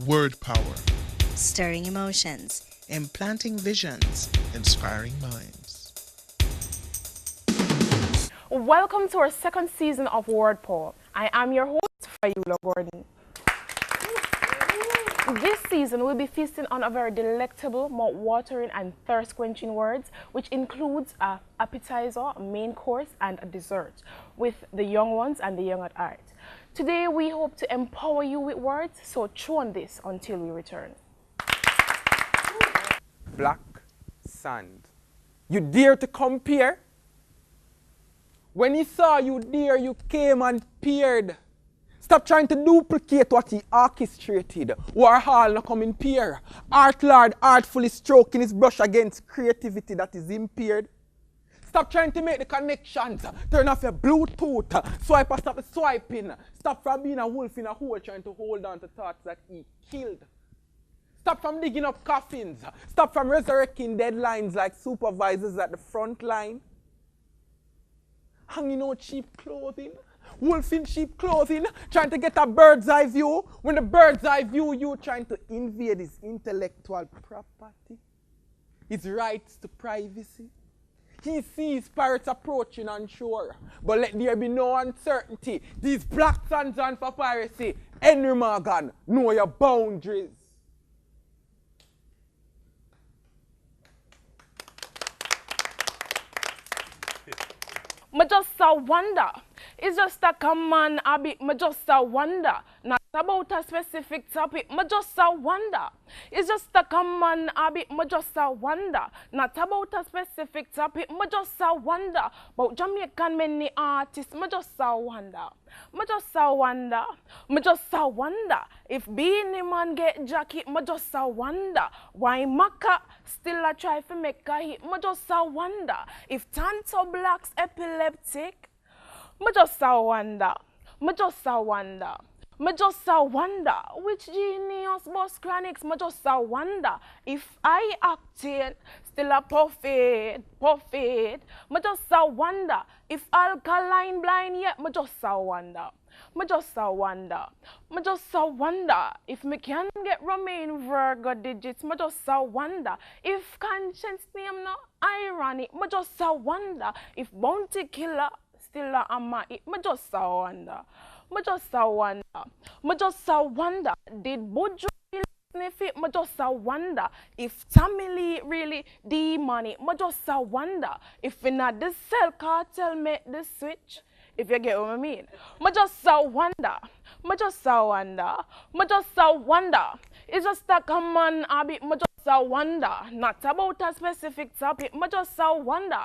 Word power. Stirring emotions. Implanting visions. Inspiring minds. Welcome to our second season of Word Power. I am your host, Fayula Gordon. This season, we'll be feasting on a very delectable, mouth-watering and thirst-quenching words, which includes an appetizer, a main course, and a dessert, with the young ones and the young at heart. Today, we hope to empower you with words, so chew on this until we return. Black sand. You dare to compare? When he saw you there, you came and peered. Stop trying to duplicate what he orchestrated. Warhol no come in peer. Art Lord artfully stroking his brush against creativity that is impaired. Stop trying to make the connections. Turn off your Bluetooth. Swipe or stop the swiping. Stop from being a wolf in a hole trying to hold on to thoughts that he killed. Stop from digging up coffins. Stop from resurrecting deadlines like supervisors at the front line. Hanging out cheap clothing. Wolf in sheep clothing, trying to get a bird's eye view. When the bird's eye view you, trying to invade his intellectual property, his rights to privacy. He sees pirates approaching on shore, but let there be no uncertainty. These black sands on for piracy. Henry Morgan, know your boundaries. I just wonder. It's just a common habit. I just wonder. Not about a specific topic. I just wonder. It's just a common habit. I just wonder. Not about a specific topic. I just wonder. About Jamaican many artists. I just wonder. I just wonder. I just wonder. If Beanie Man get Jackie, I just wonder. Why Maka still a try to make a hit. I just wonder. If Tanto Black's epileptic. I just wonder. I just wonder. I just wonder which genius boss chronics. I just wonder if I acting still a puffet. I just wonder if alkaline blind yet. I just wonder. I just wonder. I just wonder if me can get Romain Virgo digits. I just wonder if conscience name no irony. I just wonder if bounty killer still a ma. I just wonder. I just wonder. I just wonder. Did Bojo sniff it? I just wonder if Tamili really the money. I just wonder if in the cell cartel make the switch. If you get what I mean. I just wonder. I just wonder. I just wonder. It's just a common habit. I just wonder. Not about a specific topic. I just wonder.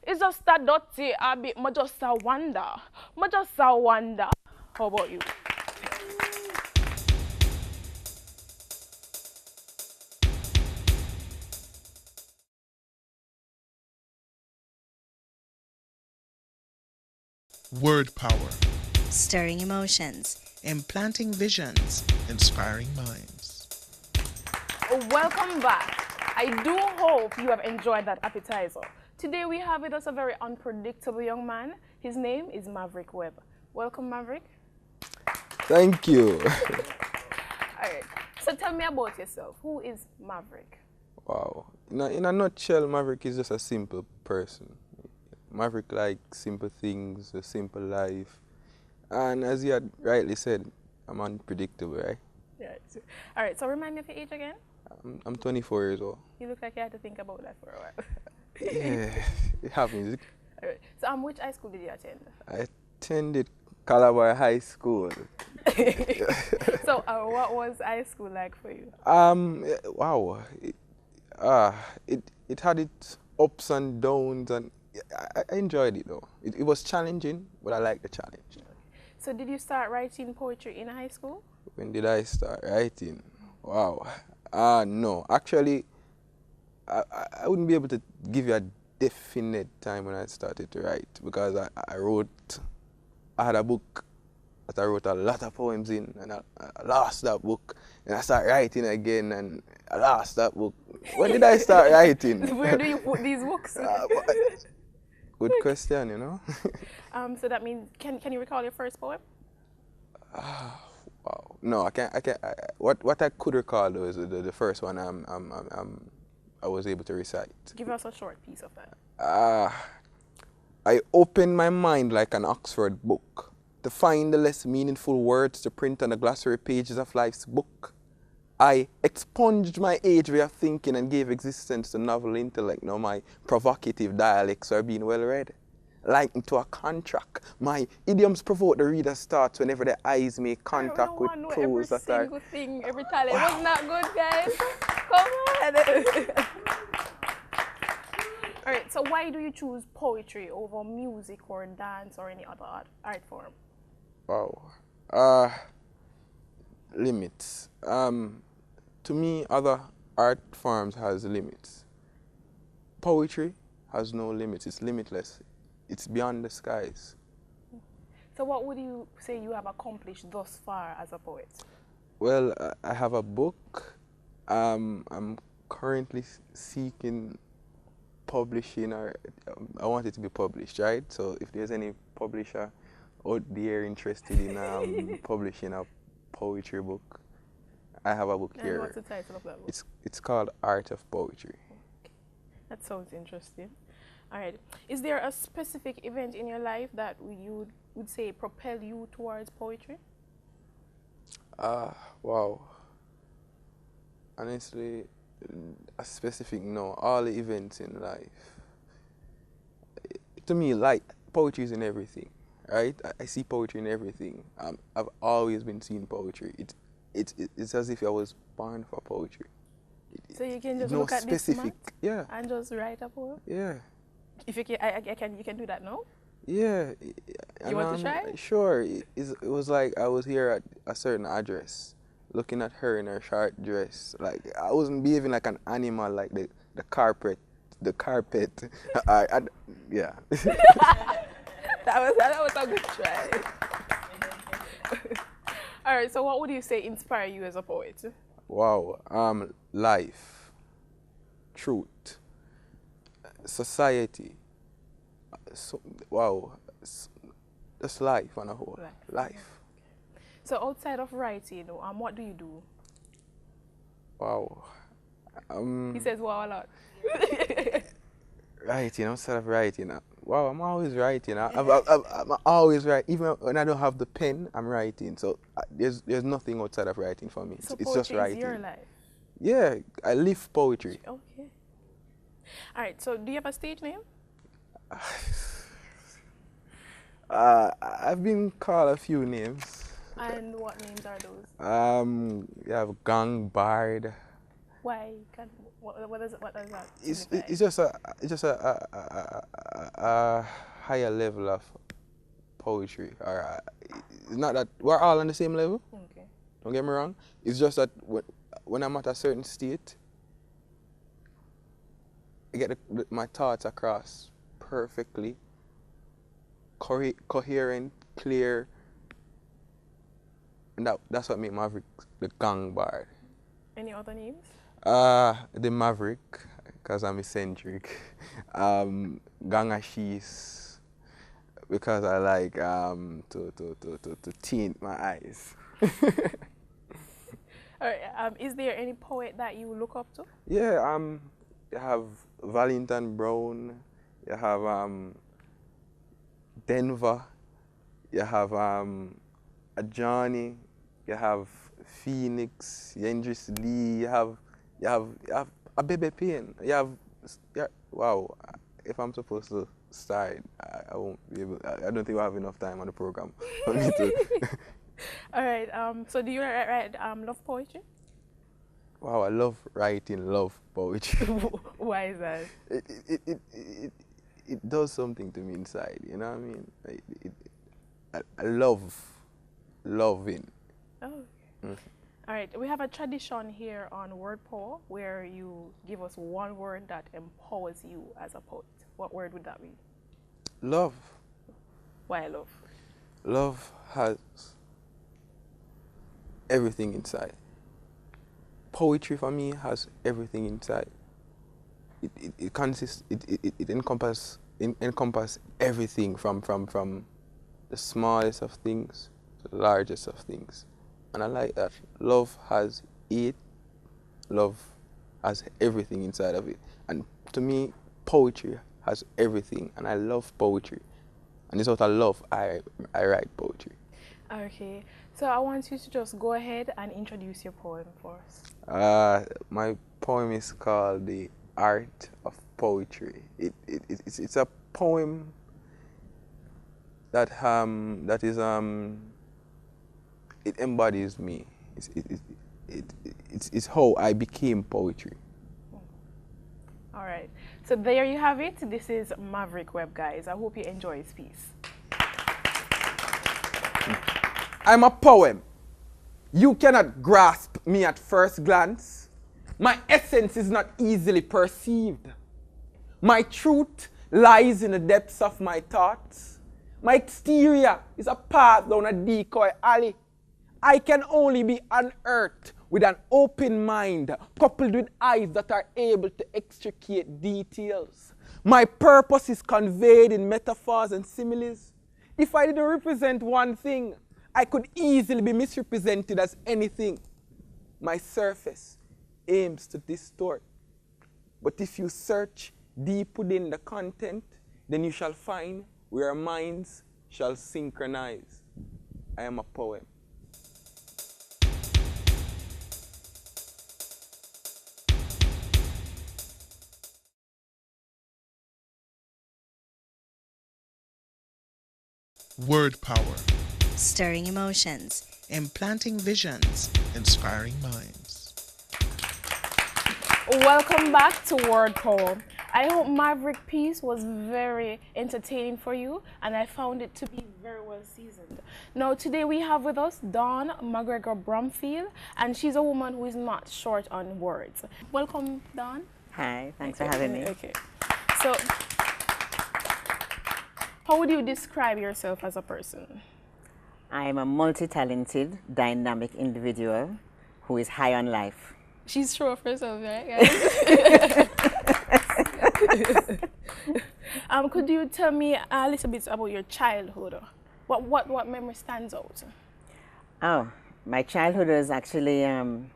It's just a dirty habit. I just wonder. I just wonder. How about you? Word power. Stirring emotions. Implanting visions. Inspiring minds. Welcome back. I do hope you have enjoyed that appetizer. Today we have with us a very unpredictable young man. His name is Maverick Webb. Welcome, Maverick. Thank you. Alright, so tell me about yourself. Who is Maverick? Wow. In a nutshell, Maverick is just a simple person. Maverick likes simple things, a simple life. And as you had rightly said, I'm unpredictable, right? Yeah. Alright, so remind me of your age again? I'm 24 years old. You look like you had to think about that for a while. Yeah, it happens. Alright, so which high school did you attend? I attended Calabar High School. So what was high school like for you? Wow. It had its ups and downs, and I enjoyed it though. It was challenging, but I liked the challenge. So did you start writing poetry in high school? When did I start writing? Wow. No, actually, I wouldn't be able to give you a definite time when I started to write, because I had a book that I wrote a lot of poems in, and I lost that book, and I started writing again, and I lost that book. When did I start writing? Where do you put these books? Good question, you know. So that means, can you recall your first poem? Wow. No, I can't. What I could recall though is the first one. I was able to recite. Give us a short piece of that. I opened my mind like an Oxford book to find the less meaningful words to print on the glossary pages of life's book. I expunged my age way of thinking and gave existence to novel intellect. Now my provocative dialects are being well read. Likened to a contract, my idioms provoke the reader's thoughts whenever their eyes make contact with prose that are... Every single thing, every talent. It was not good, guys. Come on. All right, so why do you choose poetry over music or dance or any other art form? Wow. Limits. To me, other art forms has limits. Poetry has no limits. It's limitless. It's beyond the skies. So what would you say you have accomplished thus far as a poet? Well, I have a book. I'm currently seeking publishing, or I want it to be published, right? So if there's any publisher out there interested in publishing a poetry book, I have a book here. And what's the title of that book? It's called Art of Poetry. Okay. That sounds interesting. All right. Is there a specific event in your life that you would say propel you towards poetry? Wow. Honestly, a specific no. All the events in life. To me, like, poetry is in everything, right? I see poetry in everything. I've always been seeing poetry. It's as if I was born for poetry. So you can just no look at specific, this mat and just write a poem? Yeah. If you can do that now? Yeah. You want to try? Sure. It was like I was here at a certain address, looking at her in her short dress. Like, I wasn't behaving like an animal, like the carpet. Yeah. that was a good try. All right, so what would you say inspire you as a poet? Wow. Life, truth, society. So, wow. Just life on a whole. Life. So outside of writing, what do you do? Wow. He says wow a lot. Writing, outside of writing. Wow, I'm always writing. I'm always writing. Even when I don't have the pen, I'm writing. So there's nothing outside of writing for me. So it's just writing. Is your life? Yeah, I live poetry. Okay. All right, so do you have a stage name? I've been called a few names. And what names are those? You have Gang Bard. Why? What does that It's just a higher level of poetry. Or it's not that we're all on the same level. Okay. Don't get me wrong. It's just that when I'm at a certain state, I get my thoughts across perfectly, coherent, clear, and that's what makes Maverick the Gang Bard. Any other names? The Maverick, because I'm eccentric. Gangashis, because I like to tint my eyes. All right, is there any poet that you look up to? Yeah, you have Valentine Brown, you have Denver, you have Johnny, you have Phoenix, Yendris Lee, you have a Baby Pain, wow, if I'm supposed to start, I won't be able, I don't think we'll have enough time on the program for me to. All right, so do you write love poetry? Wow, I love writing love poetry. Why is that? It does something to me inside, you know what I mean? I love loving. Oh, okay. All right, we have a tradition here on Word Power where you give us one word that empowers you as a poet. What word would that be? Love. Why love? Love has everything inside. Poetry for me has everything inside. It consists. It encompass everything from the smallest of things to the largest of things, And I like that. Love has it. Love has everything inside of it. And to me, poetry has everything. And I love poetry. And it's out of love I write poetry. Okay, so I want you to just go ahead and introduce your poem for us. My poem is called The Art of Poetry. It's a poem that it embodies me. It's how I became poetry. All right, so there you have it. This is Maverick Webb, guys. I hope you enjoy his piece. I'm a poem. You cannot grasp me at first glance. My essence is not easily perceived. My truth lies in the depths of my thoughts. My exterior is a path down a decoy alley. I can only be unearthed with an open mind, coupled with eyes that are able to extricate details. My purpose is conveyed in metaphors and similes. If I didn't represent one thing, I could easily be misrepresented as anything. My surface aims to distort. But if you search deep within the content, then you shall find where our minds shall synchronize. I am a poem. Word power. Stirring emotions. Implanting visions. Inspiring minds. Welcome back to Word Poem. I hope Maverick piece was very entertaining for you, and I found it to be very well seasoned. Now today we have with us Dawn McGregor Brumfield, and she's a woman who is not short on words. Welcome, Dawn. Hi, thanks for having me. Okay. So, how would you describe yourself as a person? I'm a multi-talented, dynamic individual who is high on life. She's sure of herself, right, guys? Could you tell me a little bit about your childhood? What memory stands out? Oh, my childhood was actually kind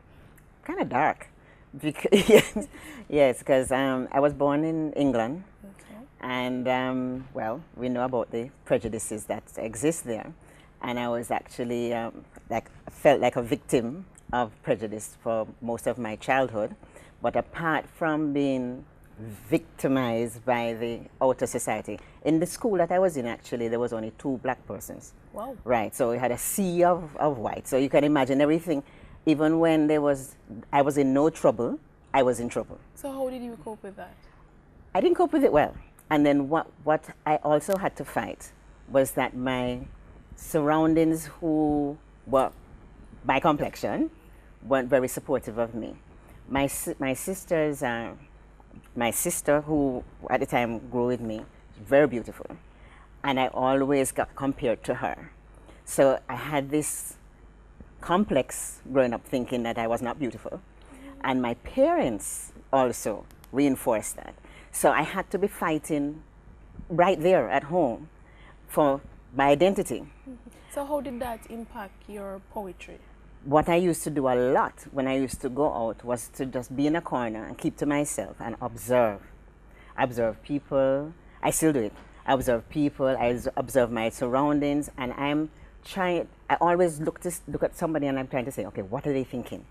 of dark. Because, yes, because I was born in England. Okay. And, well, we know about the prejudices that exist there. And I was actually, felt like a victim of prejudice for most of my childhood. But apart from being victimized by the outer society, in the school that I was in, actually, there was only 2 black persons. Wow. Right, so we had a sea of white. So you can imagine everything. Even when I was in no trouble, I was in trouble. So how did you cope with that? I didn't cope with it well. And then what I also had to fight was that my surroundings, who were by complexion, weren't very supportive of me. My sister, who at the time grew with me, very beautiful. And I always got compared to her. So I had this complex growing up, thinking that I was not beautiful. And my parents also reinforced that. So I had to be fighting right there at home for my identity. So how did that impact your poetry? What I used to do a lot when I used to go out was to just be in a corner and keep to myself and observe. Observe people. I still do it. I observe people. I observe my surroundings, and I always look at somebody and I'm trying to say, okay, what are they thinking?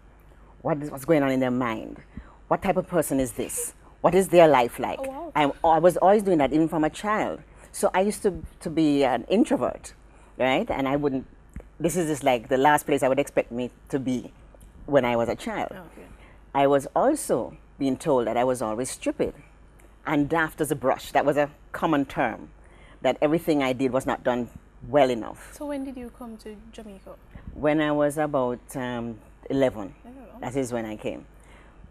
What's going on in their mind? What type of person is this? What is their life like? Oh, wow. I was always doing that, even from a child. So I used to be an introvert, right? And I wouldn't, this is just like the last place I would expect me to be when I was a child. Okay. I was also being told that I was always stupid and daft as a brush. That was a common term, that everything I did was not done well enough. So when did you come to Jamaica? When I was about 11, that is when I came.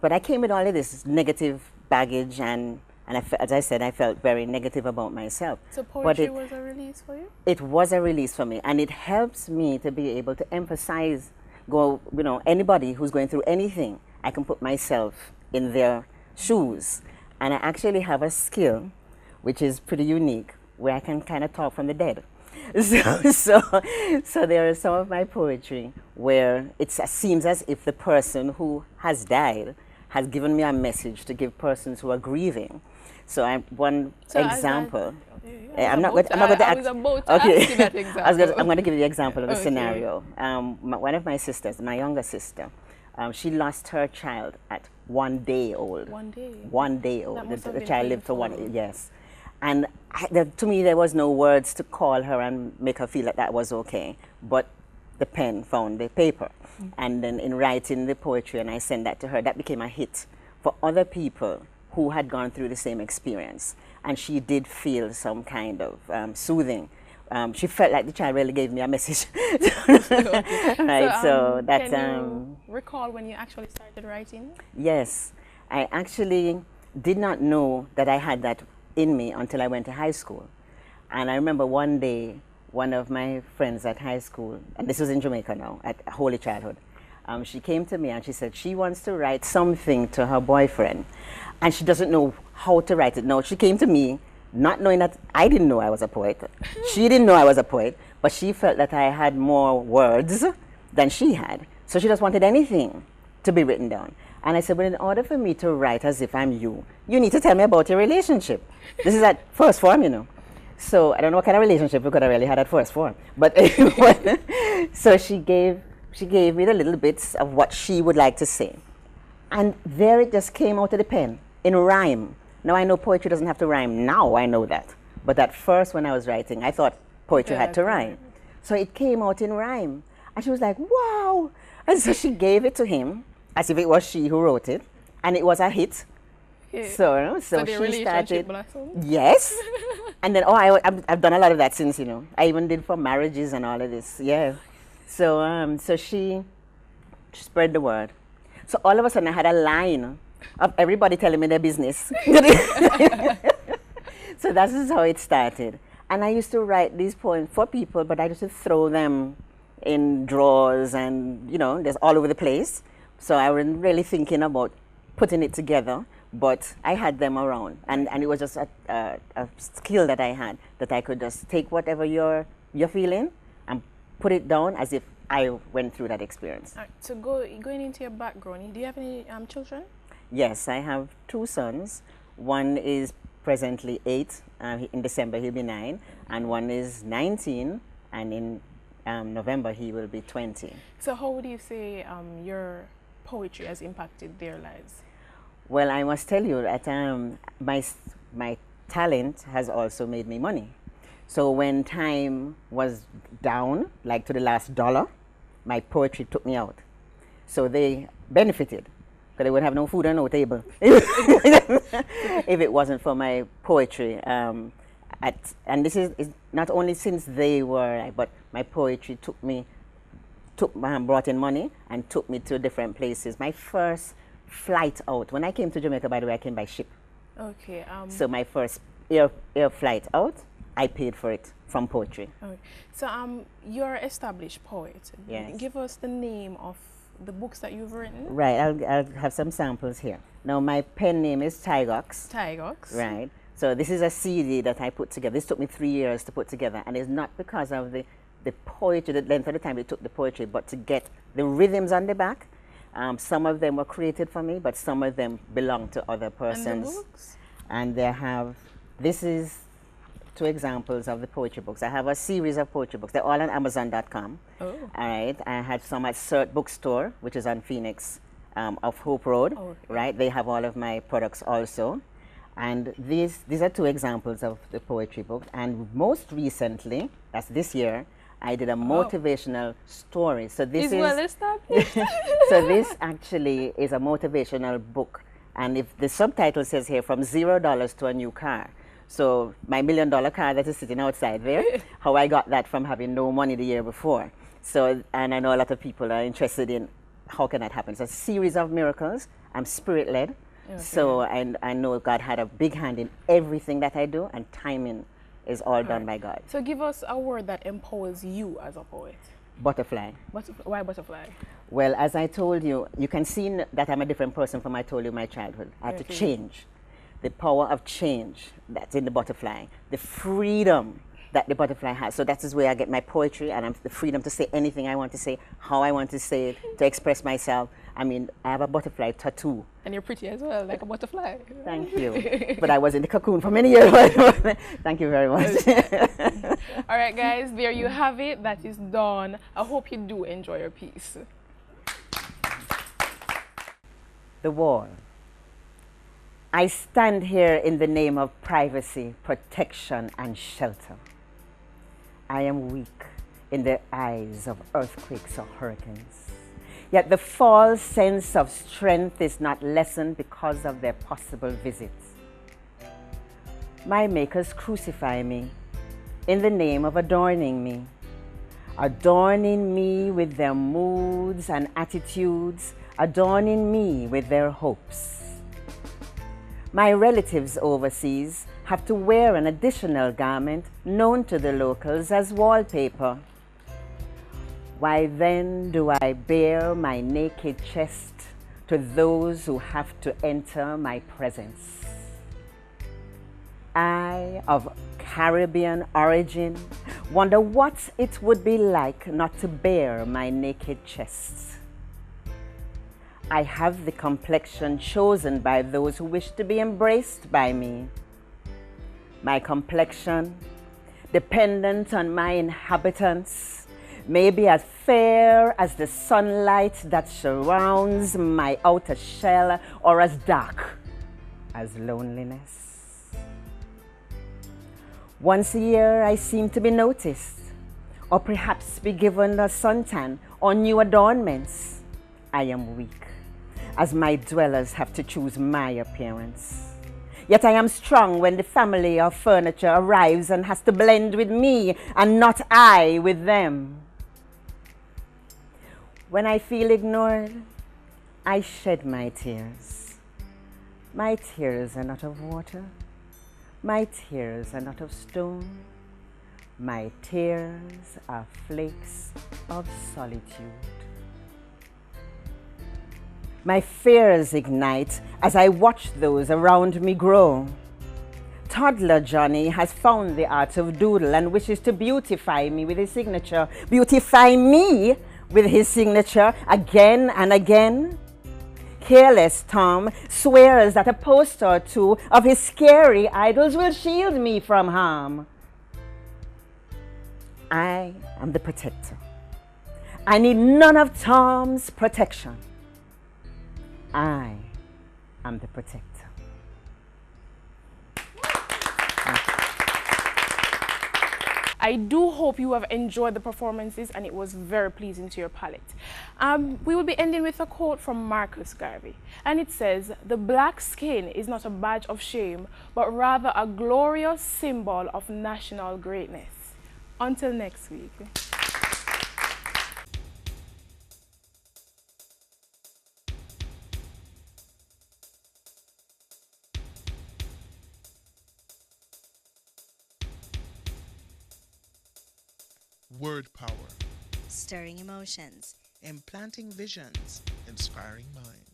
But I came with all of this negative baggage, and as I said, I felt very negative about myself. So poetry was a release for you? It was a release for me, and it helps me to be able to emphasize, anybody who's going through anything, I can put myself in their shoes. And I actually have a skill, which is pretty unique, where I can kind of talk from the dead. So there are some of my poetry where it seems as if the person who has died has given me a message to give persons who are grieving. So one example. I'm not going to ask you that example. I'm going to give you the example of the scenario. One of my sisters, my younger sister, she lost her child at 1 day old. 1 day? 1 day old. That must have The been child lived for painful. yes. And to me, there was no words to call her and make her feel that was okay. But the pen found the paper. And then in writing the poetry, and I sent that to her, that became a hit for other people who had gone through the same experience. And she did feel some kind of soothing. She felt like the child really gave me a message. Right, so that. Can you recall when you actually started writing? Yes, I actually did not know that I had that in me until I went to high school. And I remember one day, one of my friends at high school, and this was in Jamaica now, at Holy Childhood, she came to me and she said she wants to write something to her boyfriend. And she doesn't know how to write it. No, she came to me not knowing that I didn't know I was a poet. She didn't know I was a poet, but she felt that I had more words than she had. So she just wanted anything to be written down. And I said, well, in order for me to write as if I'm you, you need to tell me about your relationship. This is at first form, you know. So I don't know what kind of relationship we could have really had at first form. But so she gave me the little bits of what she would like to say. And there it just came out of the pen in rhyme. Now I know poetry doesn't have to rhyme. Now I know that. But at first when I was writing, I thought poetry had to rhyme. So it came out in rhyme. And she was like, wow. And so she gave it to him as if it was she who wrote it. And it was a hit. Yeah. So the she started. blossomed? Yes. And then, I've done a lot of that since, you know. I even did for marriages and all of this. Yeah. So, so she spread the word. So all of a sudden I had a line of everybody telling me their business. So that is how it started. And I used to write these poems for people, but I used to throw them in drawers and, you know, there's all over the place. So I wasn't really thinking about putting it together, but I had them around. And it was just a skill that I had, that I could just take whatever you're feeling and put it down as if I went through that experience. All right, so going into your background, do you have any children? Yes, I have 2 sons. One is presently 8. In December he'll be 9, and one is 19, and in November he will be 20. So how would you say your poetry has impacted their lives? Well, I must tell you that my talent has also made me money. So when time was down, like to the last dollar, my poetry took me out. So they benefited, because they would have no food or no table if it wasn't for my poetry. And this is not only since they were, but my poetry brought in money and took me to different places. My first flight out, when I came to Jamaica, by the way, I came by ship. Okay. So my first air flight out, I paid for it from poetry. Okay. So you're an established poet. Yes. Give us the name of the books that you've written. Right, I'll have some samples here. Now my pen name is Tigox. Tigox. Right. So this is a CD that I put together. This took me 3 years to put together, and it's not because of the poetry, the length of the time it took the poetry, but to get the rhythms on the back. Some of them were created for me, but some of them belong to other persons. And the books? And this is 2 examples of the poetry books. I have a series of poetry books. They're all on Amazon.com. Oh. All right. I had some at Cert Bookstore, which is on Phoenix off Hope Road. Oh, okay. Right. They have all of my products also. And these are 2 examples of the poetry book. And most recently, that's this year, I did a motivational story. So this is well established. So this actually is a motivational book. And if the subtitle says here, from $0 to a new car. So my $1 million car that is sitting outside there, how I got that from having no money the year before. So, and I know a lot of people are interested in how can that happen. It's a series of miracles. I'm spirit-led. Okay. So I know God had a big hand in everything that I do, and timing is all done by God. So give us a word that empowers you as a poet. Butterfly. Why butterfly? Well, as I told you, you can see that I'm a different person from I told you my childhood. I had to change. The power of change that's in the butterfly. The freedom that the butterfly has. So that is where I get my poetry, and I'm the freedom to say anything I want to say, how I want to say it, to express myself. I mean, I have a butterfly tattoo. And you're pretty as well, like a butterfly. Thank you. But I was in the cocoon for many years. Thank you very much. All right, guys, there you have it. That is done. I hope you do enjoy your piece. The wall. I stand here in the name of privacy, protection, and shelter. I am weak in the eyes of earthquakes or hurricanes. Yet the false sense of strength is not lessened because of their possible visits. My makers crucify me in the name of adorning me with their moods and attitudes, adorning me with their hopes. My relatives overseas have to wear an additional garment known to the locals as wallpaper. Why then do I bare my naked chest to those who have to enter my presence? I, of Caribbean origin, wonder what it would be like not to bare my naked chest. I have the complexion chosen by those who wish to be embraced by me. My complexion, dependent on my inhabitants, may be as fair as the sunlight that surrounds my outer shell, or as dark as loneliness. Once a year I seem to be noticed, or perhaps be given a suntan or new adornments. I am weak, as my dwellers have to choose my appearance. Yet I am strong when the family of furniture arrives and has to blend with me and not I with them. When I feel ignored, I shed my tears. My tears are not of water. My tears are not of stone. My tears are flakes of solitude. My fears ignite as I watch those around me grow. Toddler Johnny has found the art of doodle and wishes to beautify me with his signature. Beautify me with his signature again and again. Careless Tom swears that a poster or two of his scary idols will shield me from harm. I am the protector. I need none of Tom's protection. I am the protector. I do hope you have enjoyed the performances and it was very pleasing to your palate. We will be ending with a quote from Marcus Garvey, and it says, "The black skin is not a badge of shame, but rather a glorious symbol of national greatness." Until next week. Word power. Stirring emotions. Implanting visions. Inspiring minds.